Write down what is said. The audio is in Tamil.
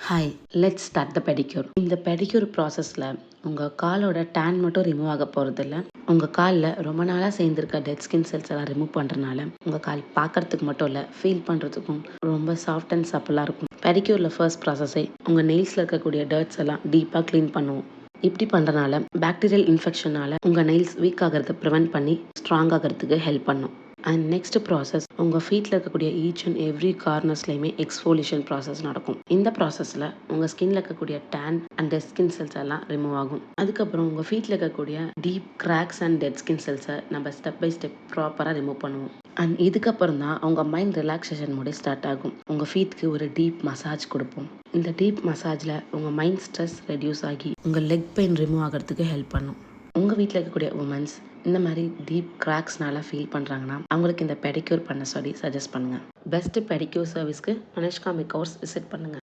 Hi, let's start the pedicure. இந்த பெடிக்யூர் ப்ராசஸில் உங்கள் காலோட டேன் மட்டும் ரிமூவ் ஆக போகிறதில்ல. உங்கள் காலில் ரொம்ப நாளாக சேர்ந்துருக்க டெட் ஸ்கின் செல்ஸ் எல்லாம் ரிமூவ் பண்ணுறனால உங்கள் கால் பார்க்கறதுக்கு மட்டும் இல்லை, ஃபீல் பண்ணுறதுக்கும் ரொம்ப சாஃப்ட் அண்ட் சப்பலாக இருக்கும். பெடிக்யூரில் ஃபர்ஸ்ட் ப்ராசஸை உங்கள் நெயில்ஸில் இருக்கக்கூடிய டர்ட்ஸ் எல்லாம் டீப்பாக க்ளீன் பண்ணுவோம். இப்படி பண்ணுறனால பாக்டீரியல் இன்ஃபெக்ஷனால் உங்கள் நெயில்ஸ் வீக் ஆகிறத ப்ரிவெண்ட் பண்ணி ஸ்ட்ராங் ஆகிறதுக்கு ஹெல்ப் பண்ணும். அண்ட் நெக்ஸ்ட் ப்ராசஸ், உங்கள் ஃபீட்டில் இருக்கக்கூடிய ஈச் அண்ட் எவ்ரி கார்னர்ஸ்லையுமே எக்ஸ்ஃபோலியேஷன் ப்ராசஸ் நடக்கும். இந்த ப்ராசஸில் உங்கள் ஸ்கின்ல இருக்கக்கூடிய tan and dead skin cells எல்லாம் ரிமூவ் ஆகும். அதுக்கப்புறம் உங்கள் ஃபீட்டில் இருக்கக்கூடிய deep cracks and dead skin செல்ஸை நம்ம ஸ்டெப் பை ஸ்டெப் ப்ராப்பராக ரிமூவ் பண்ணுவோம். அண்ட் இதுக்கப்புறம் தான் உங்கள் மைண்ட் ரிலாக்ஸேஷன் மோடி ஸ்டார்ட் ஆகும். உங்கள் ஃபீட்க்கு ஒரு டீப் மசாஜ் கொடுப்போம். இந்த டீப் மசாஜில் உங்கள் மைண்ட் ஸ்ட்ரெஸ் ரெடியூஸ் ஆகி உங்கள் லெக் பெயின் ரிமூவ் ஆகிறதுக்கு ஹெல்ப் பண்ணும். உங்கள் வீட்டில் இருக்கக்கூடிய உமன்ஸ் இந்த மாதிரி டீப் கிராக்ஸ்னால ஃபீல் பண்ணுறாங்கன்னா அவங்களுக்கு இந்த பெடிக்யூர் பண்ண சொல்லி சஜஸ்ட் பண்ணுங்கள். பெஸ்ட் பெடிக்யூர் சர்வீஸ்க்கு அனுஷ்கா மேக்கோவர்ஸ் விசிட் பண்ணுங்கள்.